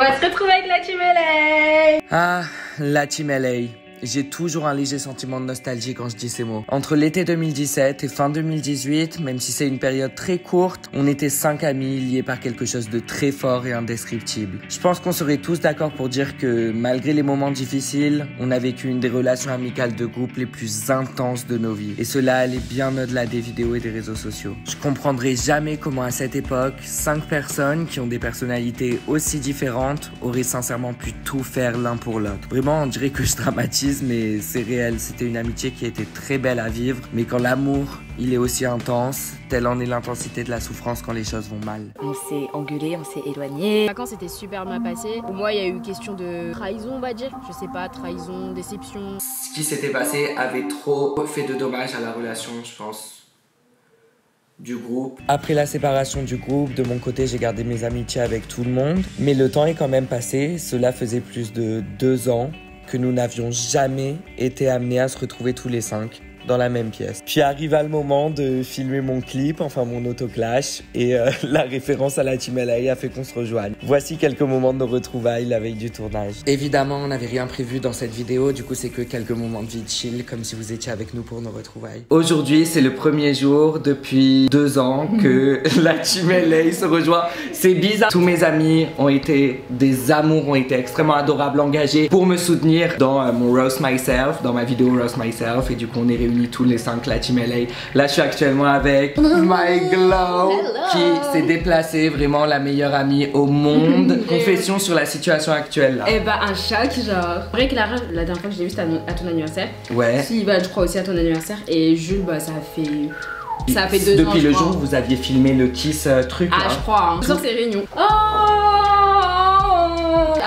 va se retrouver avec la Team LA. Ah, la Team LA. J'ai toujours un léger sentiment de nostalgie quand je dis ces mots. Entre l'été 2017 et fin 2018, même si c'est une période très courte, on était 5 amis liés par quelque chose de très fort et indescriptible. Je pense qu'on serait tous d'accord pour dire que malgré les moments difficiles, on a vécu une des relations amicales de groupe les plus intenses de nos vies. Et cela allait bien au-delà des vidéos et des réseaux sociaux. Je comprendrai jamais comment à cette époque, 5 personnes qui ont des personnalités aussi différentes auraient sincèrement pu tout faire l'un pour l'autre. Vraiment, on dirait que je dramatise, mais c'est réel. C'était une amitié qui était très belle à vivre, mais quand l'amour, il est aussi intense, telle en est l'intensité de la souffrance quand les choses vont mal. On s'est engueulé, on s'est éloigné. Les vacances étaient super bien passées. Pour moi, il y a eu question de trahison, on va dire. Je sais pas, trahison, déception. Ce qui s'était passé avait trop fait de dommages à la relation, je pense, du groupe. Après la séparation du groupe, de mon côté, j'ai gardé mes amitiés avec tout le monde. Mais le temps est quand même passé. Cela faisait plus de 2 ans que nous n'avions jamais été amenés à se retrouver tous les 5 dans la même pièce. Puis arriva le moment de filmer mon clip, enfin mon autoclash, et la référence à la Team LA a fait qu'on se rejoigne. Voici quelques moments de nos retrouvailles la veille du tournage. Évidemment, on n'avait rien prévu dans cette vidéo, du coup c'est que quelques moments de vie chill, comme si vous étiez avec nous pour nos retrouvailles. Aujourd'hui, c'est le premier jour depuis 2 ans que la Team LA se rejoint. C'est bizarre. Tous mes amis ont été des amours, ont été extrêmement adorables, engagés pour me soutenir dans mon Roast Myself, dans ma vidéo Roast Myself, et du coup on est réunis tous les 5, la Team LA. Là, je suis actuellement avec My Glow, qui s'est déplacée, vraiment la meilleure amie au monde. Confession sur la situation actuelle là. Eh bah, un choc, genre. C'est vrai que la dernière fois que je l'ai vu, c'était à ton anniversaire. Ouais. Si, bah, je crois aussi à ton anniversaire. Et Jules, bah, ça a fait 2 ans. Depuis le jour où vous aviez filmé le kiss truc. Ah, là. je crois, hein. Sur ces réunions. Oh!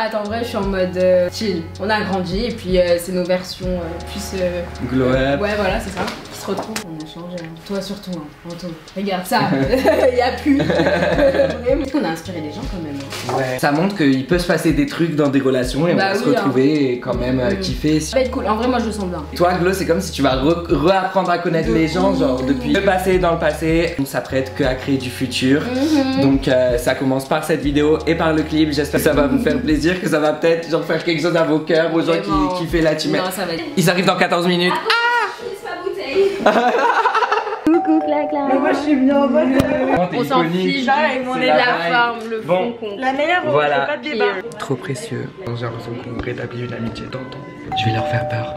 Attends, en vrai, je suis en mode chill. On a grandi et puis c'est nos versions plus. Glow up. Ouais, voilà, c'est ça. Qui se retrouvent, on a changé. Hein. Toi surtout, hein. Anto. Regarde ça, il y a plus. Vraiment. On a inspiré des gens quand même. Hein. Ouais. Ça montre qu'il peut se passer des trucs dans des relations et on va se retrouver et quand même kiffer. Ça va être cool. En vrai, moi je le sens bien. Toi, Glow, c'est comme si tu vas réapprendre à connaître les gens, genre depuis le passé dans le passé. On s'apprête que à créer du futur. Donc ça commence par cette vidéo et par le clip. J'espère que ça va vous faire plaisir, que ça va peut-être genre faire quelque chose à vos cœurs, aux gens qui kiffent la team. Non, ça va être... Ils arrivent dans 14 minutes. Coucou, clac. Mais moi je suis venue en mode. On s'en fiche, on est de la forme, le fond compte. La meilleure, voilà. pas de débat. Trop précieux. J'ai l'impression qu'on rétablit une amitié dans le temps. Je vais leur faire peur.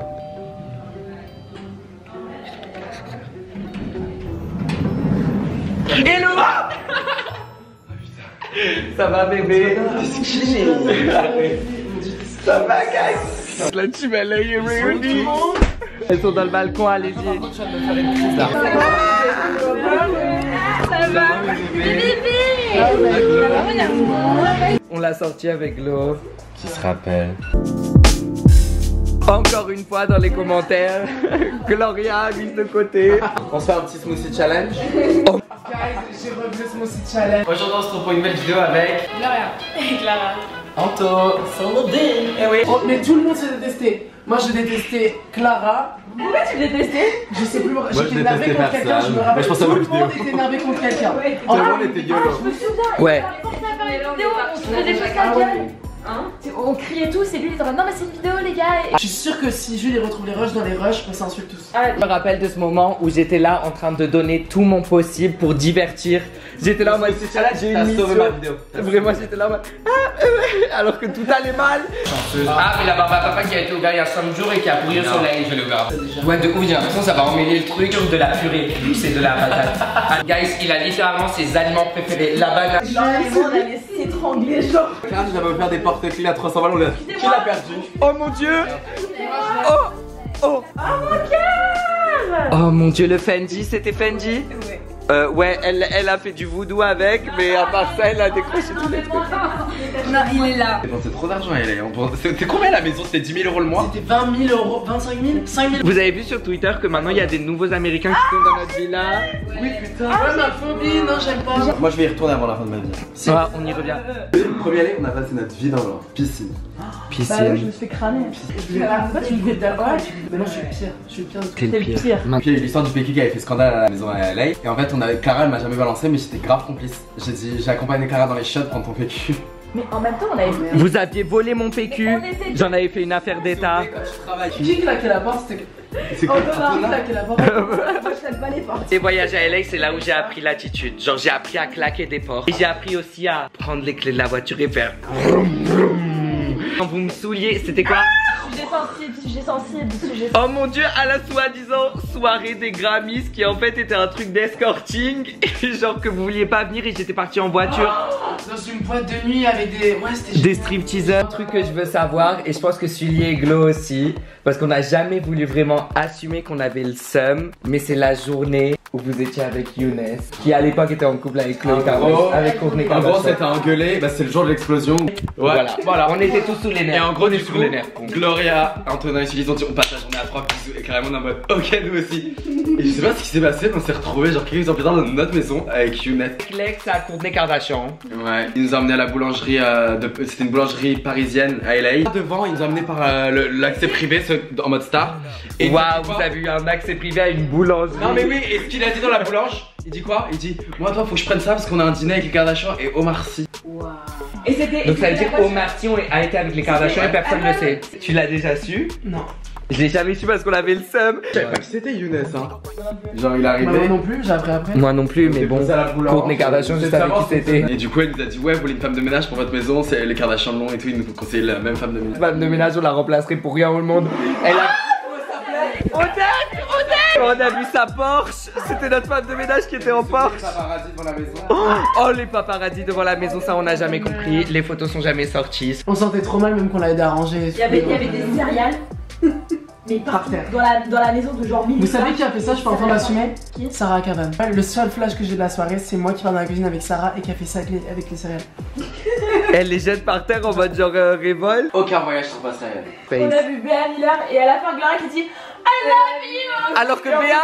Hello. Ça va bébé? Ça va guys? La team LA est réunie. Elles sont dans le balcon, allez-y. Ça va? On l'a sorti avec Glow. Qui se rappelle. Encore une fois dans les commentaires, Gloria mise de côté. On se fait un petit smoothie challenge. Oh. Guys, j'ai revu le smoothie challenge. Aujourd'hui on se retrouve pour une nouvelle vidéo avec Gloria et Clara. Anto, Soldin. Eh oui. Oh, mais tout le monde s'est détesté. Moi j'ai détesté Clara. Pourquoi tu détestais? Je sais plus, Moi, j'étais je énervé détestais contre quelqu'un, je personne. me rappelle. Moi, je pensais à Tout la le monde vidéo. était énervé contre quelqu'un. Tout le monde était gueule. Je me souviens. Ouais. Quand on a fait une vidéo, on faisait juste la gueule. Hein? On criait tous et lui il était en mode non mais c'est une vidéo les gars. Je suis sûre que si Jules retrouve les rushs dans les rushs, on s'insulte tous. Je me rappelle de ce moment où j'étais là en train de donner tout mon possible pour divertir. J'étais là en mode j'ai une mission. Vraiment j'étais là en mode alors que tout allait mal. Ah mais la barbe à papa qui a été ouverte il y a 5 jours et qui a pourri au soleil. Je l'ai ouvert. Ouais de ouf, j'ai l'impression que ça va emmêler le truc comme de la purée. C'est de la patate. Ah, guys, il a littéralement ses aliments préférés. La banane. On allait s'étrangler genre. Regarde, j'avais offert des porte-clés à 300 balles, qui l'a perdu? Oh mon dieu. Oh. Oh. Oh mon dieu, le Fendi, c'était Fendi? Ouais, elle a fait du voodoo avec, mais à part ça, elle a décroché tous les trucs. Non, il est là. C'est trop d'argent, elle est. C'était combien la maison? C'était 10 000 € le mois? C'était 20 000 €, 25 000, 5 000. Vous avez vu sur Twitter que maintenant il y a des nouveaux Américains qui sont dans notre villa? Oui putain. Ouais ma phobie, non j'aime pas. Moi je vais y retourner avant la fin de ma vie. Ah, on y revient. Le premier année, on a passé notre vie dans la piscine. Bah ouais, je me suis fait cramer. Pourquoi tu me fais de la vache? Mais non, je suis le pire. Je suis le pire de tout. T'es le pire. Puis il y a eu l'histoire du PQ qui avait fait scandale à la maison à LA. Et en fait, Clara elle m'a jamais balancé, mais j'étais grave complice. J'ai accompagné Clara dans les shots prendre ton PQ. Mais en même temps, on avait. Vous aviez volé mon PQ. J'en avais fait une affaire d'état. Qui claquait la porte? C'était. C'est quoi Qui claquait la porte? Moi, je n'aime pas les portes. Et voyager à LA, c'est là où j'ai appris l'attitude. Genre, j'ai appris à claquer des portes. Et j'ai appris aussi à prendre les clés de la voiture et faire. Quand vous me souliez, c'était quoi? Sujet sensible. Oh mon dieu, à la soi-disant soirée des Grammys qui en fait était un truc d'escorting. Et genre que vous vouliez pas venir et j'étais parti en voiture. Dans une boîte de nuit avec des. Ouais, c'était. Des stripteaseurs. Un truc que je veux savoir, et je pense que Sully et Glo aussi, parce qu'on n'a jamais voulu vraiment assumer qu'on avait le seum, mais c'est la journée où vous étiez avec Younes, qui à l'époque était en couple avec Chloé Kardashian, avec Kourtney En gros, Kardashian. c'était engueulé, bah c'est le jour de l'explosion. Ouais, Voilà. On était tous sous les nerfs. Et en gros, on est du sur coup, les nerfs. Gloria, Antonin et Sully ont dit on passe la journée à 3 bisous et carrément en mode ok nous aussi. Et je sais pas ce qui s'est passé, mais on s'est retrouvés genre quelques heures plus tard dans notre maison avec Younes. Lex à Kourtney Kardashian. Ouais, il nous a emmené à la boulangerie, c'était une boulangerie parisienne à LA. Devant, il nous a emmené par l'accès privé en mode star. Et Waouh, vous avez eu un accès privé à une boulangerie. Non mais oui, et ce qu'il a dit dans la boulange, il dit quoi? Il dit moi toi faut que je prenne ça parce qu'on a un dîner avec les Kardashian et Omar Sy. Et c'était. Donc ça veut dire qu'Omar Sy a été avec les Kardashian et personne ne sait. Tu l'as déjà su? Non. Je l'ai jamais su parce qu'on avait le seum. Je savais pas que c'était Younes hein. Genre il est Moi arrivé. non plus, j'ai appris après. Moi non plus, mais On bon. était à la boulange. Kourtney Kardashian, je savais qui c'était. Et du coup elle nous a dit ouais vous voulez une femme de ménage pour votre maison, c'est les Kardashian long et tout, il nous conseille la même femme de ménage. Femme de ménage, on la remplacerait pour rien au monde. Elle a. On a vu sa Porsche. C'était notre femme de ménage qui était en Porsche. Paparazzi devant la maison. Oh les paparazzis devant la maison, ça on n'a jamais compris. Les photos sont jamais sorties. On sentait trop mal même qu'on l'a aidé à ranger. Il y avait des céréales. Mais Par terre. dans la maison de genre 1000. Vous savez qui a fait ça? Je peux enfin l'assumer. Qui? Sarah Cavan. Le seul flash que j'ai de la soirée, c'est moi qui pars dans la cuisine avec Sarah et qui a fait ça avec les céréales. Elle les jette par terre en mode genre révolte. Aucun voyage sans passerelle. On a vu Béa Miller et à la fin Gloria qui dit I love you. Alors que Béa.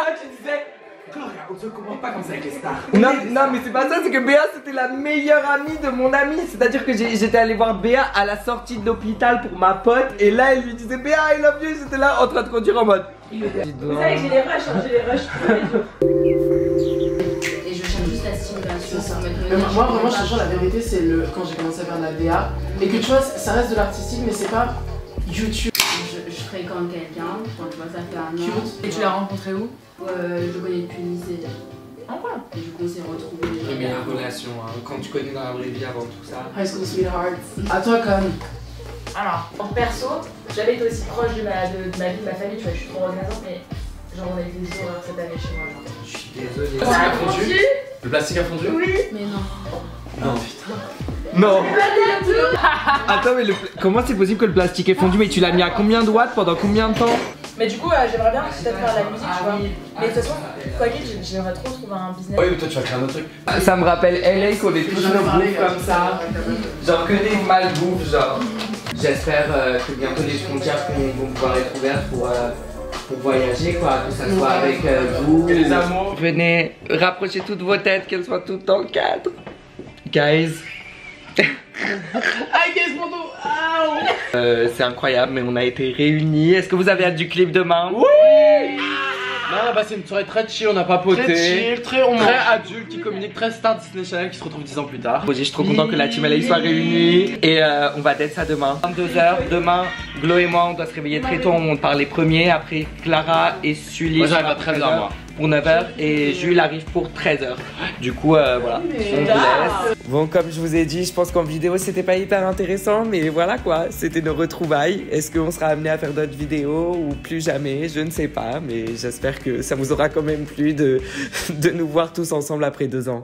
On se comprend pas comme ça avec les stars. Non mais c'est pas ça, c'est que Béa c'était la meilleure amie de mon ami. C'est-à-dire que j'étais allé voir Béa à la sortie de l'hôpital pour ma pote. Et là elle lui disait Béa I love you. J'étais là en train de conduire en mode. Vous savez que j'ai les rushs, hein, j'ai les rushs. Et je cherche juste la stimulation. C'est ça. pour mettre Mais le moi vraiment je te jure la vérité c'est quand j'ai commencé à faire de la DA et que tu vois ça reste de l'artistique mais c'est pas YouTube. Je fréquente quelqu'un, quand tu vois ça fait un an. Cute. Et tu l'as rencontré où? Je le connais depuis le lycée. Et du coup on s'est retrouvés. Les meilleures relations, hein. Quand tu connais dans la vraie vie avant tout ça. High School Sweetheart. À toi comme. Alors, en perso, j'avais été aussi proche de ma vie, de ma famille, tu vois, je suis trop reconnaissante, mais genre on a été des horreurs cette année chez moi. Genre. Je suis désolé. Ça a fondu? Le plastique a fondu? Oui. Mais non. Non putain. Non. Attends mais comment c'est possible que le plastique est fondu? Mais tu l'as mis à combien de watts pendant combien de temps? Mais du coup, j'aimerais bien peut-être faire la musique, tu vois. Mais de toute façon, quoi qu'il, j'aimerais trop trouver un business. Oui mais toi tu vas créer un autre truc. Ça me rappelle LA qu'on est tous nos bouffes comme ça. Genre que des malbouffes genre. J'espère que bientôt les frontières vont pouvoir être ouvertes pour voyager quoi, que ça soit avec vous. Et les amours. Venez, rapprochez toutes vos têtes, qu'elles soient toutes dans le cadre. Guys. Aïe qu'est-ce mon dos. C'est incroyable mais on a été réunis. Est-ce que vous avez hâte du clip demain? Oui. Non bah c'est une soirée très chill, on a papoté. Très chill, très adulte qui communique, très star Disney Channel qui se retrouve 10 ans plus tard. Je suis trop content que la team LA soit réunie. Et on va d'être ça demain. 22h, demain, Glo et moi on doit se réveiller très tôt, on part les premiers. Après Clara et Sully. Moi j'arrive à 13h moi. Pour 9h et Jules arrive pour 13h. Du coup voilà, on vous laisse. Bon comme je vous ai dit, je pense qu'en vidéo c'était pas hyper intéressant, mais voilà quoi, c'était nos retrouvailles. Est-ce qu'on sera amené à faire d'autres vidéos ou plus jamais? Je ne sais pas, mais j'espère que ça vous aura quand même plu de nous voir tous ensemble après 2 ans.